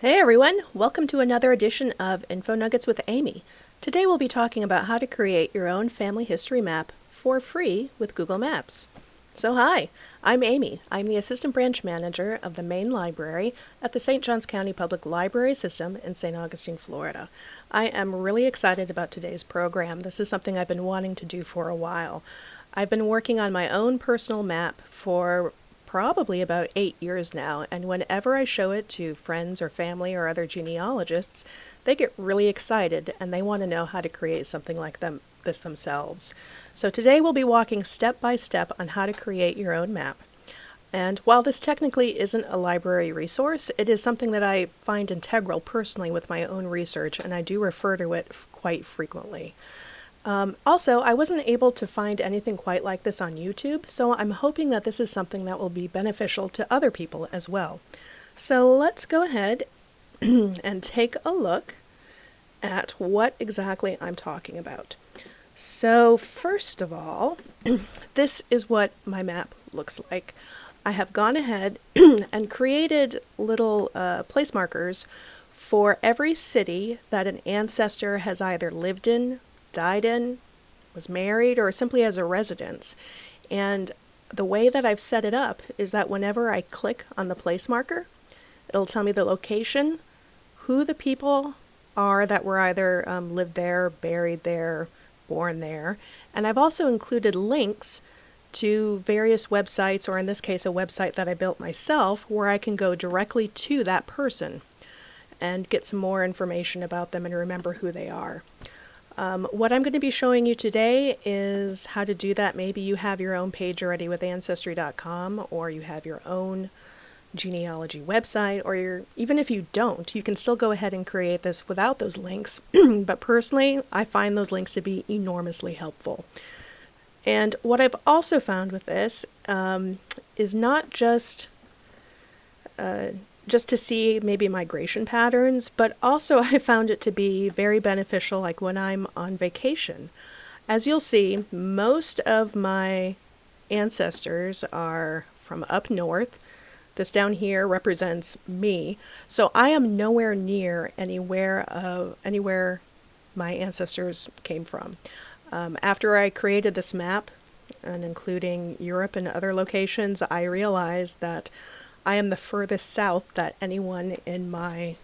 Hey everyone, welcome to another edition of Info Nuggets with Amy. Today we'll be talking about how to create your own family history map for free with Google Maps. So hi, I'm Amy. I'm the Assistant Branch Manager of the Main Library at the St. Johns County Public Library System in St. Augustine, Florida. I am really excited about today's program. This is something I've been wanting to do for a while. I've been working on my own personal map for probably about 8 years now, and whenever I show it to friends or family or other genealogists, they get really excited and they want to know how to create something like this themselves. So today we'll be walking step by step on how to create your own map. And while this technically isn't a library resource, it is something that I find integral personally with my own research, and I do refer to it quite frequently. Also, I wasn't able to find anything quite like this on YouTube, so I'm hoping that this is something that will be beneficial to other people as well. So let's go ahead and take a look at what exactly I'm talking about. So first of all, this is what my map looks like. I have gone ahead and created little place markers for every city that an ancestor has either lived in, died in, was married, or simply as a residence. And the way that I've set it up is that whenever I click on the place marker, it'll tell me the location, who the people are that were either lived there, buried there, born there. And I've also included links to various websites, or in this case a website that I built myself, where I can go directly to that person and get some more information about them and remember who they are. What I'm going to be showing you today is how to do that. Maybe you have your own page already with Ancestry.com, or you have your own genealogy website, or even if you don't, you can still go ahead and create this without those links. But personally, I find those links to be enormously helpful. And what I've also found with this is not just to see maybe migration patterns, but also I found it to be very beneficial like when I'm on vacation. As you'll see, most of my ancestors are from up north. This down here represents me, so I am nowhere near anywhere my ancestors came from. After I created this map, and including Europe and other locations, I realized that I am the furthest south that anyone in my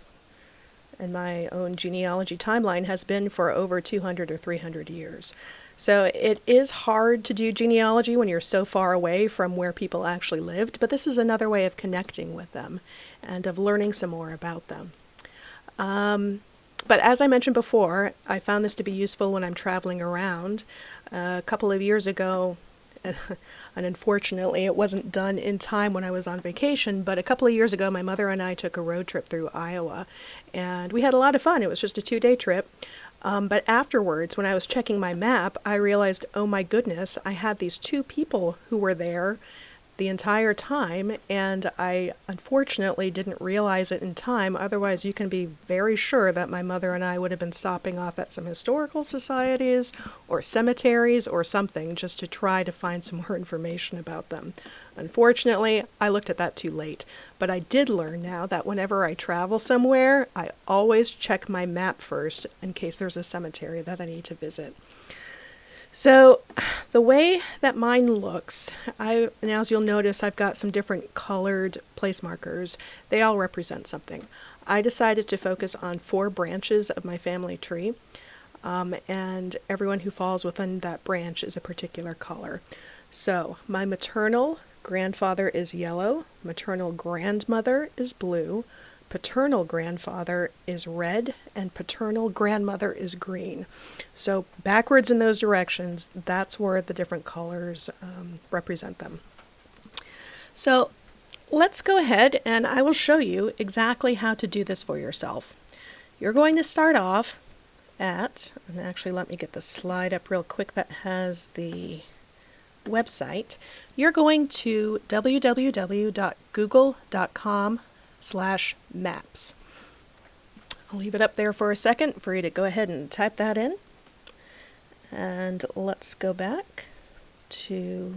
own genealogy timeline has been for over 200 or 300 years. So it is hard to do genealogy when you're so far away from where people actually lived, but this is another way of connecting with them and of learning some more about them. But as I mentioned before, I found this to be useful when I'm traveling around. A couple of years ago, and unfortunately it wasn't done in time when I was on vacation, but a couple of years ago my mother and I took a road trip through Iowa, and we had a lot of fun. It was just a 2-day trip. But afterwards, when I was checking my map, I realized, oh my goodness, I had these 2 people who were there the entire time, and I unfortunately didn't realize it in time. Otherwise, you can be very sure that my mother and I would have been stopping off at some historical societies or cemeteries or something just to try to find some more information about them. Unfortunately, I looked at that too late, but I did learn now that whenever I travel somewhere, I always check my map first in case there's a cemetery that I need to visit. So the way that mine looks, and as you'll notice, I've got some different colored place markers. They all represent something. I decided to focus on 4 branches of my family tree, and everyone who falls within that branch is a particular color. So my maternal grandfather is yellow, maternal grandmother is blue, paternal grandfather is red, and paternal grandmother is green. So backwards in those directions, that's where the different colors represent them. So let's go ahead and I will show you exactly how to do this for yourself. You're going to start off and actually let me get the slide up real quick that has the website. You're going to www.google.com/maps. I'll leave it up there for a second for you to go ahead and type that in. And let's go back to,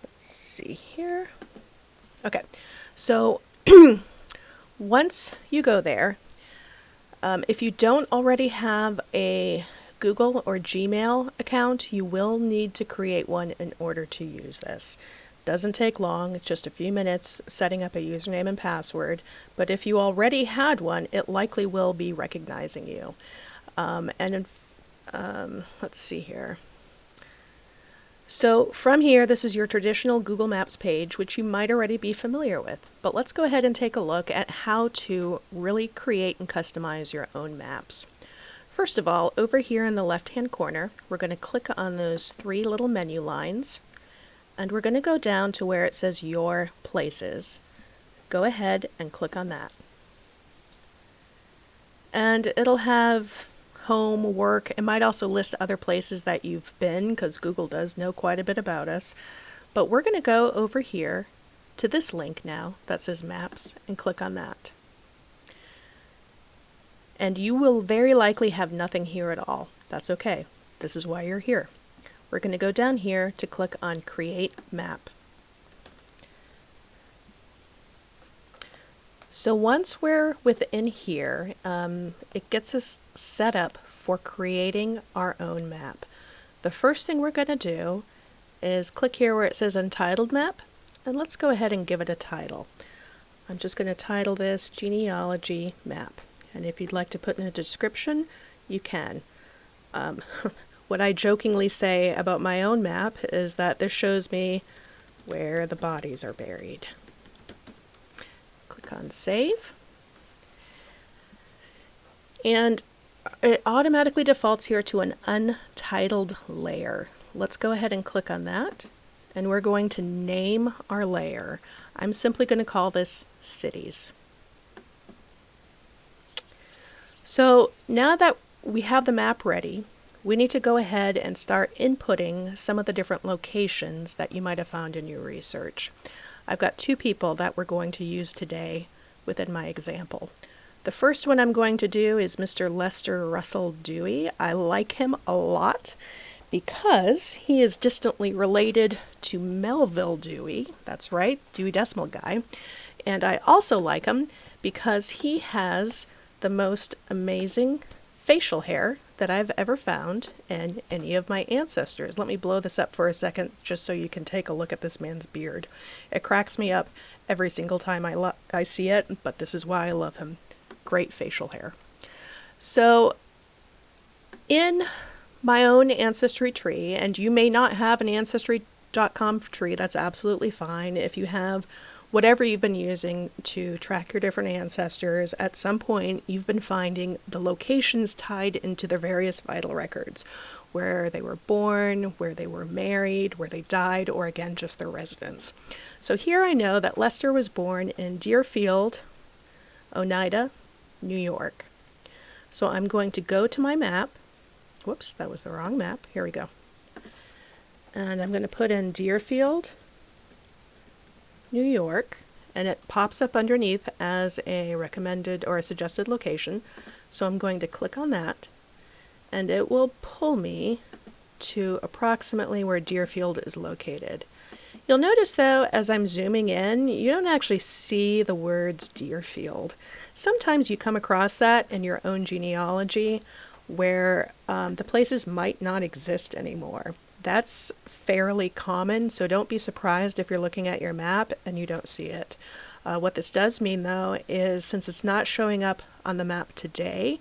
let's see here. Okay, so Once you go there, if you don't already have a Google or Gmail account, you will need to create one in order to use this. Doesn't take long, it's just a few minutes setting up a username and password, but if you already had one, it likely will be recognizing you. Let's see here. So from here, this is your traditional Google Maps page, which you might already be familiar with. But let's go ahead and take a look at how to really create and customize your own maps. First of all, over here in the left-hand corner, we're going to click on those three little menu lines, and we're going to go down to where it says Your Places. Go ahead and click on that. And it'll have home, work. It might also list other places that you've been, because Google does know quite a bit about us. But we're going to go over here to this link now that says Maps and click on that. And you will very likely have nothing here at all. That's okay. This is why you're here. We're going to go down here to click on Create Map. So once we're within here, it gets us set up for creating our own map. The first thing we're going to do is click here where it says Untitled Map, and let's go ahead and give it a title. I'm just going to title this Genealogy Map, and if you'd like to put in a description, you can. What I jokingly say about my own map is that this shows me where the bodies are buried. Click on Save. And it automatically defaults here to an untitled layer. Let's go ahead and click on that. And we're going to name our layer. I'm simply going to call this Cities. So now that we have the map ready, we need to go ahead and start inputting some of the different locations that you might have found in your research. I've got two people that we're going to use today within my example. The first one I'm going to do is Mr. Lester Russell Dewey. I like him a lot because he is distantly related to Melville Dewey. That's right, Dewey Decimal Guy. And I also like him because he has the most amazing facial hair that I've ever found in any of my ancestors. Let me blow this up for a second just so you can take a look at this man's beard. It cracks me up every single time I see it, but this is why I love him. Great facial hair. So in my own ancestry tree, and you may not have an ancestry.com tree, that's absolutely fine. If you have whatever you've been using to track your different ancestors, at some point you've been finding the locations tied into their various vital records, where they were born, where they were married, where they died, or again, just their residence. So here I know that Lester was born in Deerfield, Oneida, New York. So I'm going to go to my map. Whoops, that was the wrong map. Here we go. And I'm going to put in Deerfield, New York, and it pops up underneath as a recommended or a suggested location. So I'm going to click on that, and it will pull me to approximately where Deerfield is located. You'll notice though, as I'm zooming in, you don't actually see the words Deerfield. Sometimes you come across that in your own genealogy where the places might not exist anymore. That's fairly common, so don't be surprised if you're looking at your map and you don't see it. What this does mean though is, since it's not showing up on the map today,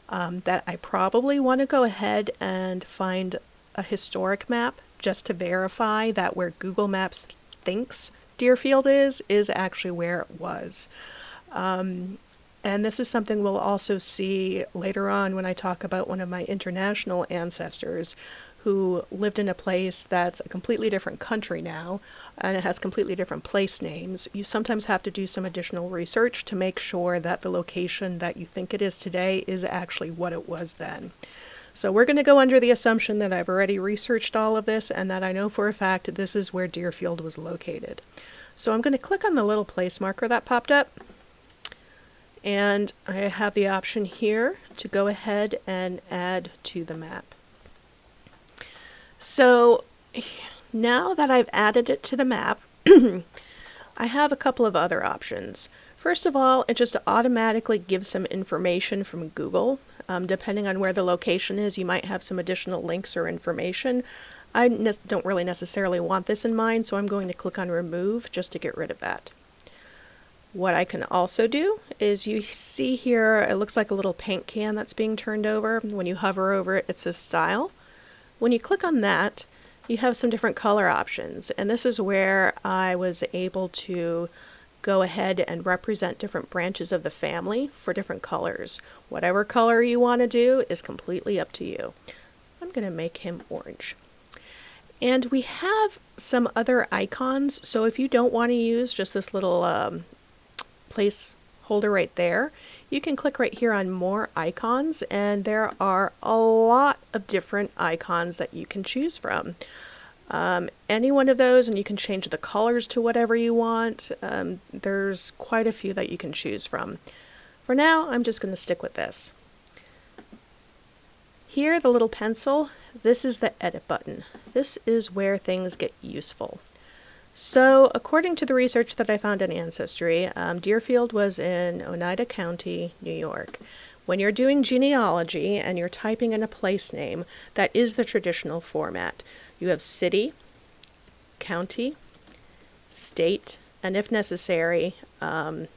that I probably want to go ahead and find a historic map just to verify that where Google Maps thinks Deerfield is actually where it was. And this is something we'll also see later on when I talk about one of my international ancestors who lived in a place that's a completely different country now, and it has completely different place names. You sometimes have to do some additional research to make sure that the location that you think it is today is actually what it was then. So we're going to go under the assumption that I've already researched all of this and that I know for a fact this is where Deerfield was located. So I'm going to click on the little place marker that popped up, and I have the option here to go ahead and add to the map. So now that I've added it to the map, I have a couple of other options. First of all, it just automatically gives some information from Google. Depending on where the location is, you might have some additional links or information. I don't really necessarily want this in mind, so I'm going to click on Remove just to get rid of that. What I can also do is, you see here, it looks like a little paint can that's being turned over. When you hover over it, it says Style. When you click on that, you have some different color options, and this is where I was able to go ahead and represent different branches of the family for different colors. Whatever color you want to do is completely up to you. I'm going to make him orange. And we have some other icons, so if you don't want to use just this little placeholder right there, you can click right here on More Icons, and there are a lot of different icons that you can choose from. Any one of those, and you can change the colors to whatever you want. There's quite a few that you can choose from. For now, I'm just going to stick with this. Here, the little pencil, this is the edit button. This is where things get useful. So, according to the research that I found in Ancestry, Deerfield was in Oneida County, New York. When you're doing genealogy and you're typing in a place name, that is the traditional format. You have city, county, state, and if necessary, the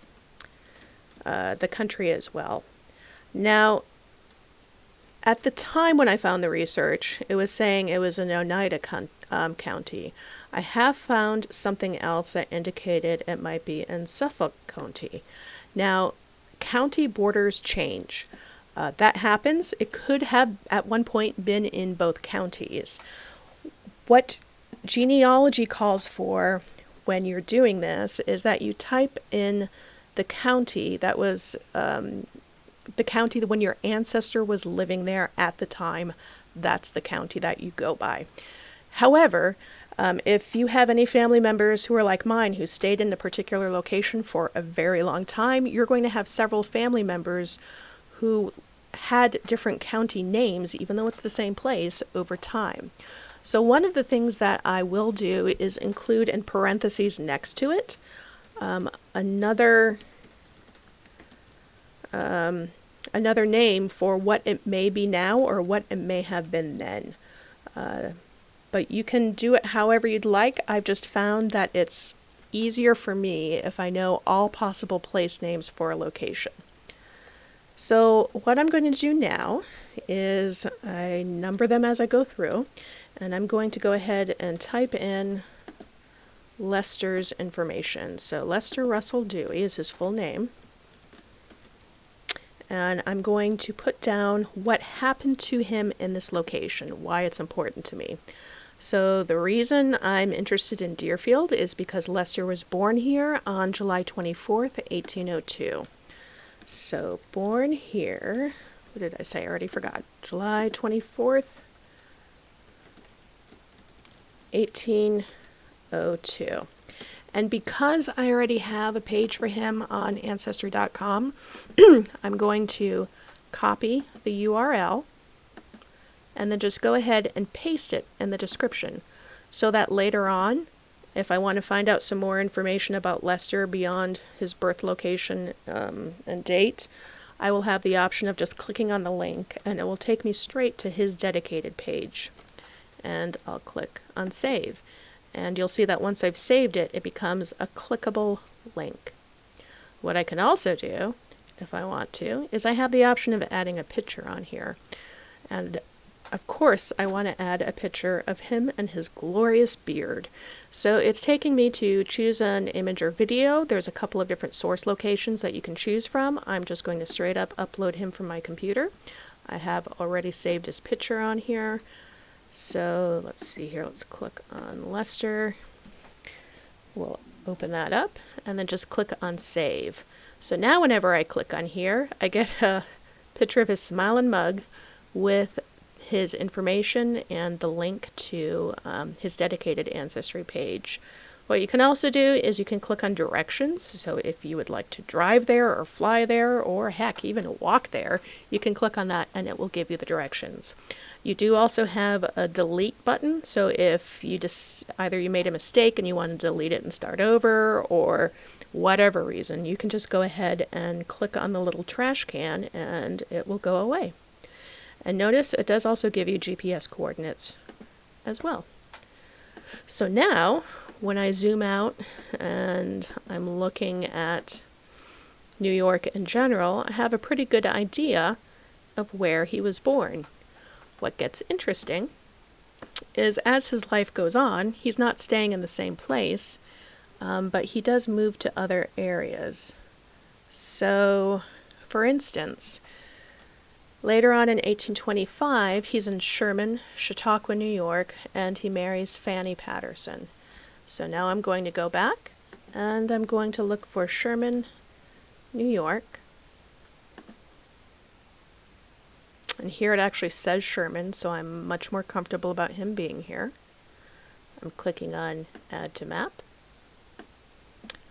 country as well. Now, at the time when I found the research, it was saying it was in Oneida County. I have found something else that indicated it might be in Suffolk County. Now, county borders change. That happens. It could have at one point been in both counties. What genealogy calls for when you're doing this is that you type in the county that was the county when your ancestor was living there at the time. That's the county that you go by. However, if you have any family members who are like mine who stayed in a particular location for a very long time, you're going to have several family members who had different county names, even though it's the same place, over time. So one of the things that I will do is include in parentheses next to it another name for what it may be now or what it may have been then. But you can do it however you'd like. I've just found that it's easier for me if I know all possible place names for a location. So what I'm going to do now is I number them as I go through, and I'm going to go ahead and type in Lester's information. So Lester Russell Dewey is his full name. And I'm going to put down what happened to him in this location, why it's important to me. So the reason I'm interested in Deerfield is because Lester was born here on July 24th, 1802. So born here, what did I say? I already forgot. July 24th, 1802. And because I already have a page for him on Ancestry.com, I'm going to copy the URL and then just go ahead and paste it in the description so that later on, if I want to find out some more information about Lester beyond his birth location and date, I will have the option of just clicking on the link and it will take me straight to his dedicated page. And I'll click on Save. And you'll see that once I've saved it, it becomes a clickable link. What I can also do, if I want to, is I have the option of adding a picture on here. And of course, I want to add a picture of him and his glorious beard. So it's taking me to choose an image or video. There's a couple of different source locations that you can choose from. I'm just going to straight up upload him from my computer. I have already saved his picture on here. So let's see here, let's click on Lester. We'll open that up and then just click on Save. So now whenever I click on here, I get a picture of his smiling mug with his information and the link to his dedicated Ancestry page, What you can also do is you can click on directions. So if you would like to drive there or fly there or heck, even walk there, you can click on that and it will give you the directions. You do also have a delete button. So if you either you made a mistake and you want to delete it and start over, or whatever reason, you can just go ahead and click on the little trash can and it will go away. And notice it does also give you GPS coordinates as well. So now, when I zoom out and I'm looking at New York in general, I have a pretty good idea of where he was born. What gets interesting is as his life goes on, he's not staying in the same place, but he does move to other areas. So, for instance, later on in 1825, he's in Sherman, Chautauqua, New York, and he marries Fanny Patterson. So now I'm going to go back, and I'm going to look for Sherman, New York. And here it actually says Sherman, so I'm much more comfortable about him being here. I'm clicking on Add to Map.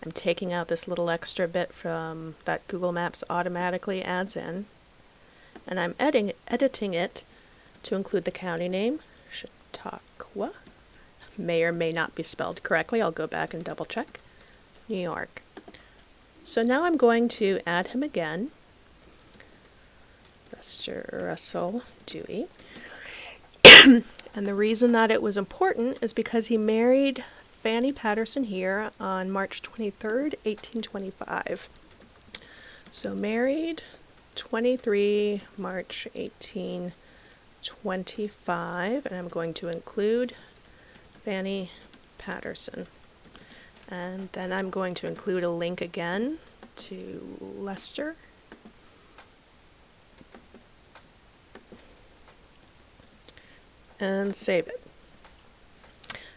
I'm taking out this little extra bit from that Google Maps automatically adds in. And I'm editing it to include the county name, Chautauqua. May or may not be spelled correctly. I'll go back and double check. New York. So now I'm going to add him again. Russell Dewey. And the reason that it was important is because he married Fanny Patterson here on March 23rd, 1825. So married 23 March 1825, and I'm going to include Fanny Patterson. And then I'm going to include a link again to Leicester. And save it.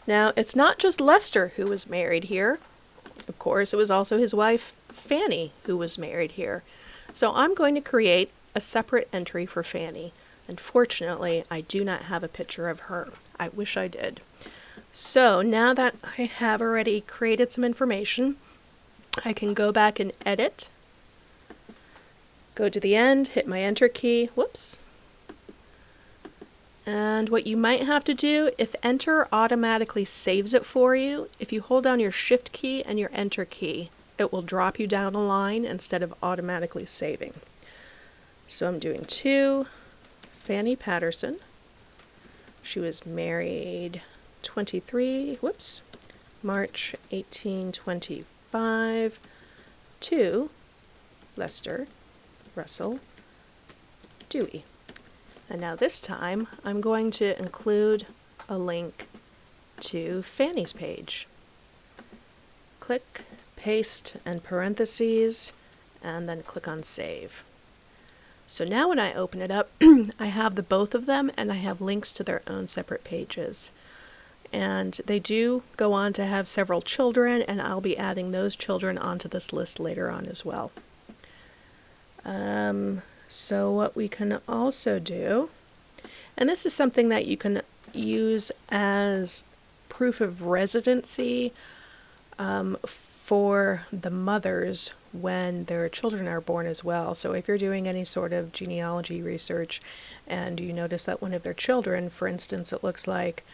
Now, it's not just Lester who was married here. Of course, it was also his wife, Fanny, who was married here. So I'm going to create a separate entry for Fanny. Unfortunately, I do not have a picture of her. I wish I did. So now that I have already created some information, I can go back and edit, go to the end, hit my enter key, whoops. And what you might have to do, if enter automatically saves it for you, if you hold down your shift key and your enter key, it will drop you down a line instead of automatically saving. So I'm doing to Fanny Patterson. She was married March 1825 to Lester Russell Dewey. And now this time I'm going to include a link to Fanny's page. Click, paste, and parentheses, and then click on save. So now when I open it up, I have the both of them and I have links to their own separate pages. And they do go on to have several children, and I'll be adding those children onto this list later on as well. So what we can also do, and this is something that you can use as proof of residency for the mothers when their children are born as well. So if you're doing any sort of genealogy research and you notice that one of their children, for instance, it looks like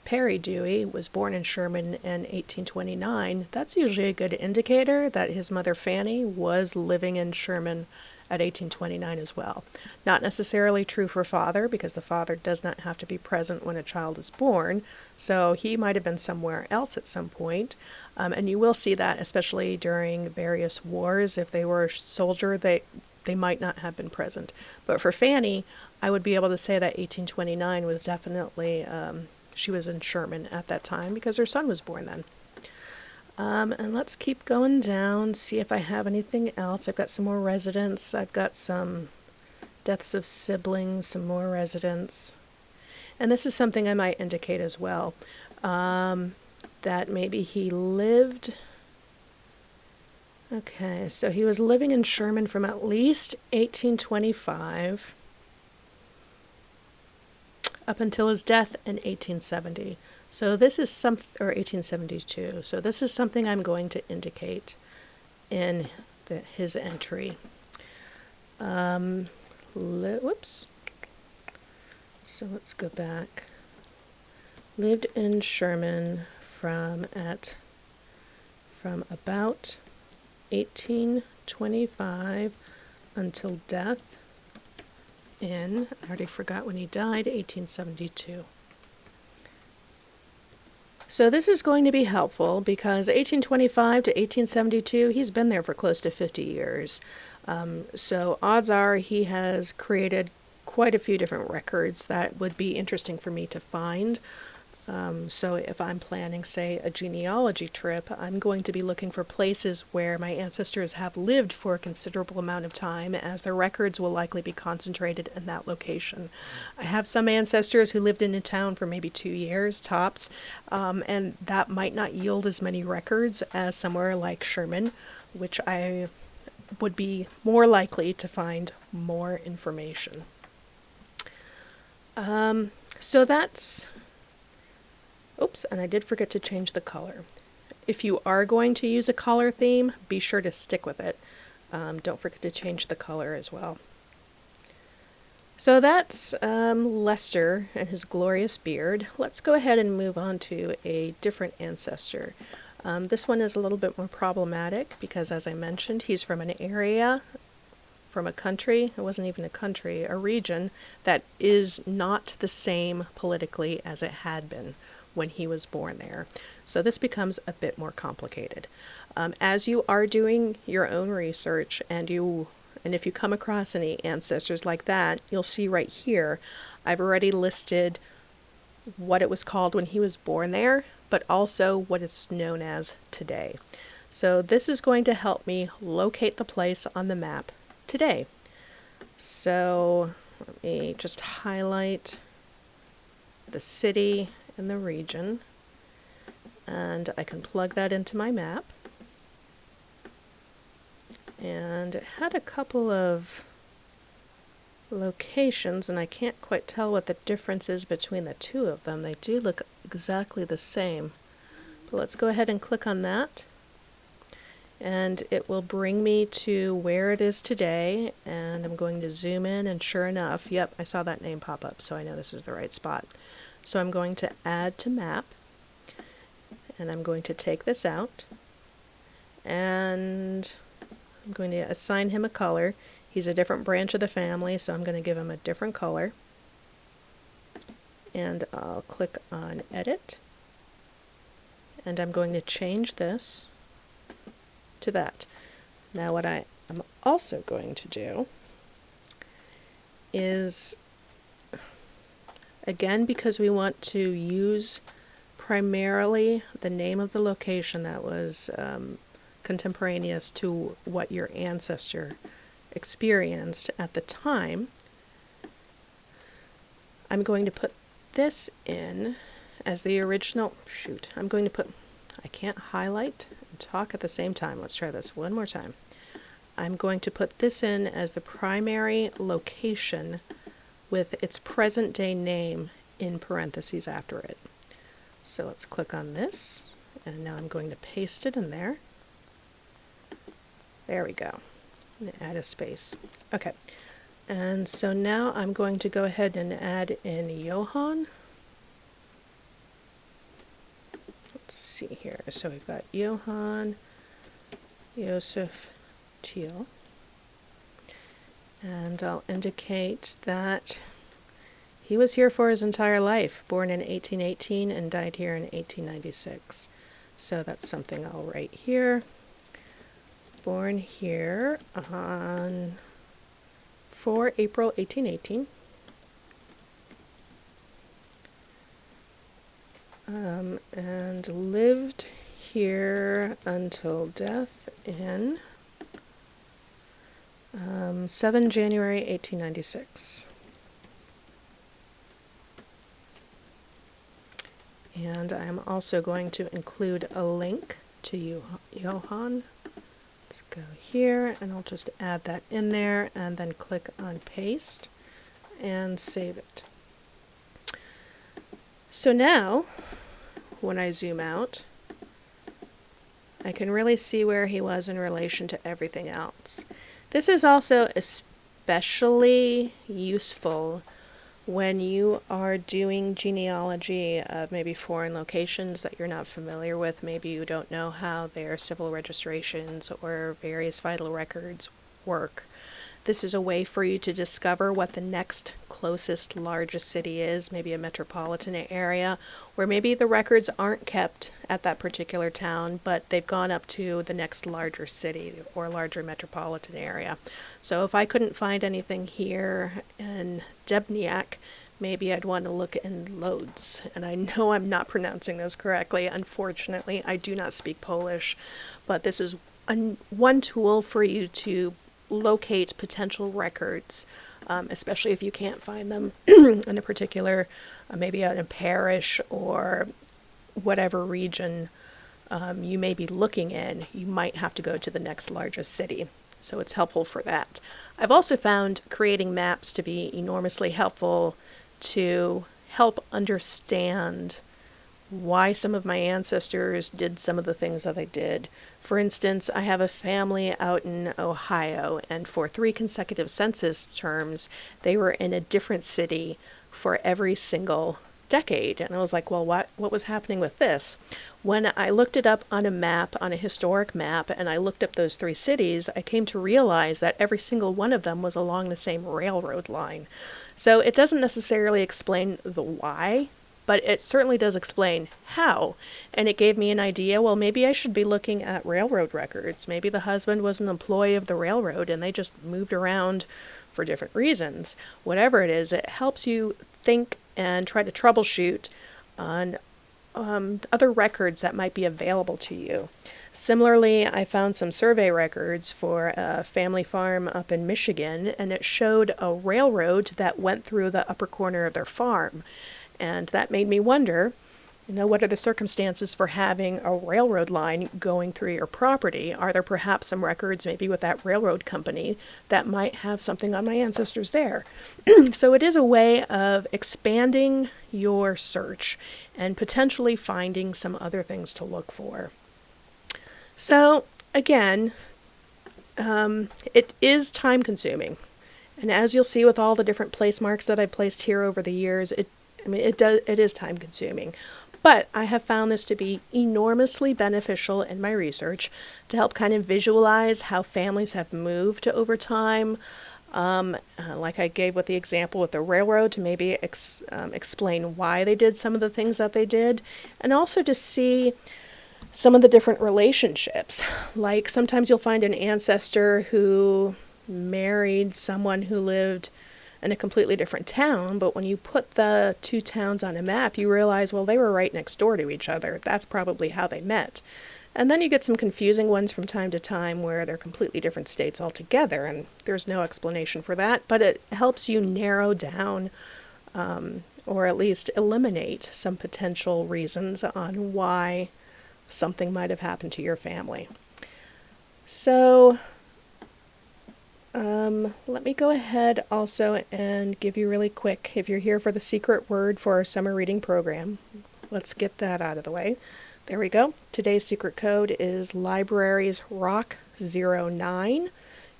Perry Dewey was born in Sherman in 1829, that's usually a good indicator that his mother Fanny was living in Sherman at 1829 as well. Not necessarily true for father, because the father does not have to be present when a child is born, so he might have been somewhere else at some point. And you will see that especially during various wars. If they were a soldier, they might not have been present. But for Fanny, I would be able to say that 1829 was definitely, she was in Sherman at that time because her son was born then. And let's keep going down, see if I have anything else. I've got some more residents. I've got some deaths of siblings, some more residents. And this is something I might indicate as well, that maybe he lived. Okay, so he was living in Sherman from at least 1825 up until his death in 1870. So this is or 1872. So this is something I'm going to indicate in his entry. Whoops. So let's go back. Lived in Sherman from about 1825 until death in, I already forgot when he died, 1872. So this is going to be helpful because 1825 to 1872, he's been there for close to 50 years. So odds are he has created quite a few different records that would be interesting for me to find. So if I'm planning, say, a genealogy trip, I'm going to be looking for places where my ancestors have lived for a considerable amount of time, as their records will likely be concentrated in that location. I have some ancestors who lived in a town for maybe 2 years, tops, and that might not yield as many records as somewhere like Sherman, which I would be more likely to find more information. So that's... Oops, and I did forget to change the color. If you are going to use a color theme, be sure to stick with it. Don't forget to change the color as well. So that's Lester and his glorious beard. Let's go ahead and move on to a different ancestor. This one is a little bit more problematic because, as I mentioned, he's from an area, from a country, it wasn't even a country, a region that is not the same politically as it had been when he was born there. So this becomes a bit more complicated. As you are doing your own research and if you come across any ancestors like that, you'll see right here, I've already listed what it was called when he was born there, but also what it's known as today. So this is going to help me locate the place on the map today. So let me just highlight the city and the region, and I can plug that into my map. And it had a couple of locations, and I can't quite tell what the difference is between the two of them. They do look exactly the same. But let's go ahead and click on that, and it will bring me to where it is today, and I'm going to zoom in, and sure enough, yep, I saw that name pop up, so I know this is the right spot. So I'm going to add to map, and I'm going to take this out, and I'm going to assign him a color. He's a different branch of the family, so I'm going to give him a different color. And I'll click on Edit, and I'm going to change this to that. Now what I am also going to do is, again, because we want to use primarily the name of the location that was contemporaneous to what your ancestor experienced at the time, I'm going to put this in as the original. I'm going to put, I can't highlight and talk at the same time. Let's try this one more time. I'm going to put this in as the primary location with its present day name in parentheses after it. So let's click on this, and now I'm going to paste it in there. There we go. And add a space. Okay. And so now I'm going to go ahead and add in Johann. Let's see here. So we've got Johann Joseph Thiel. And I'll indicate that he was here for his entire life, born in 1818 and died here in 1896. So that's something I'll write here. Born here on 4 April 1818. And lived here until death in 7 January 1896. And I'm also going to include a link to Johann. Let's go here, and I'll just add that in there, and then click on paste and save it. So now when I zoom out, I can really see where he was in relation to everything else. This is also especially useful when you are doing genealogy of maybe foreign locations that you're not familiar with. Maybe you don't know how their civil registrations or various vital records work. This is a way for you to discover what the next closest largest city is, maybe a metropolitan area, where maybe the records aren't kept at that particular town, but they've gone up to the next larger city or larger metropolitan area. So if I couldn't find anything here in Debniak, maybe I'd want to look in Lodz. And I know I'm not pronouncing this correctly. Unfortunately, I do not speak Polish, but this is one tool for you to locate potential records, especially if you can't find them in a particular, maybe in a parish or whatever region you may be looking in. You might have to go to the next largest city. So it's helpful for that. I've also found creating maps to be enormously helpful to help understand why some of my ancestors did some of the things that they did. For instance, I have a family out in Ohio, and for 3 consecutive census terms, they were in a different city for every single decade. And I was like, well, what was happening with this? When I looked it up on a map, on a historic map, and I looked up those 3 cities, I came to realize that every single one of them was along the same railroad line. So it doesn't necessarily explain the why, but it certainly does explain how. And it gave me an idea, well, maybe I should be looking at railroad records. Maybe the husband was an employee of the railroad and they just moved around for different reasons. Whatever it is, it helps you think and try to troubleshoot on other records that might be available to you. Similarly, I found some survey records for a family farm up in Michigan, and it showed a railroad that went through the upper corner of their farm. And that made me wonder, what are the circumstances for having a railroad line going through your property? Are there perhaps some records maybe with that railroad company that might have something on my ancestors there? So it is a way of expanding your search and potentially finding some other things to look for. So again, it is time consuming. And as you'll see with all the different place marks that I've placed here over the years, it is time consuming. But I have found this to be enormously beneficial in my research to help kind of visualize how families have moved over time. Like I gave with the example with the railroad, to maybe explain why they did some of the things that they did, and also to see some of the different relationships. Like sometimes you'll find an ancestor who married someone who lived in a completely different town, but when you put the 2 towns on a map, you realize, well, they were right next door to each other. That's probably how they met. And then you get some confusing ones from time to time where they're completely different states altogether, and there's no explanation for that, but it helps you narrow down or at least eliminate some potential reasons on why something might have happened to your family. So let me go ahead also and give you really quick, if you're here for the secret word for our summer reading program, let's get that out of the way. There we go. Today's secret code is Libraries Rock 09.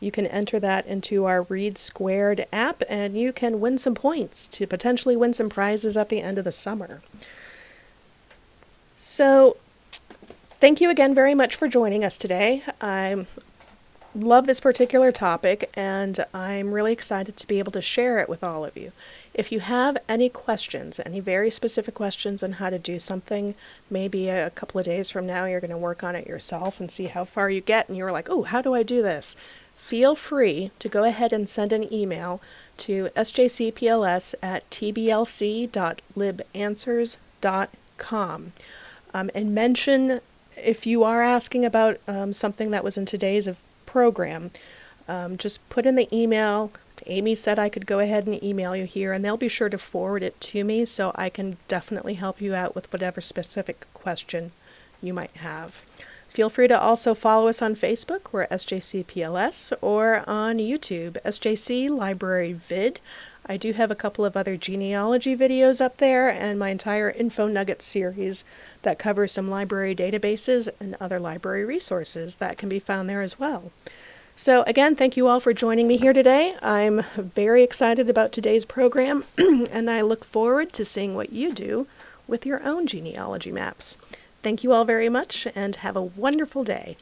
You can enter that into our Read Squared app and you can win some points to potentially win some prizes at the end of the summer. So thank you again very much for joining us today. I love this particular topic and I'm really excited to be able to share it with all of you. If you have any questions, any very specific questions on how to do something, maybe a couple of days from now you're going to work on it yourself and see how far you get and you're like, oh, how do I do this? Feel free to go ahead and send an email to sjcpls@tblc.libanswers.com and mention, if you are asking about something that was in today's program, just put in the email, Amy said I could go ahead and email you here, and they'll be sure to forward it to me so I can definitely help you out with whatever specific question you might have. Feel free to also follow us on Facebook, we're SJCPLS, or on YouTube, SJC Library Vid. I do have a couple of other genealogy videos up there and my entire Info Nuggets series that covers some library databases and other library resources that can be found there as well. So again, thank you all for joining me here today. I'm very excited about today's program and I look forward to seeing what you do with your own genealogy maps. Thank you all very much and have a wonderful day.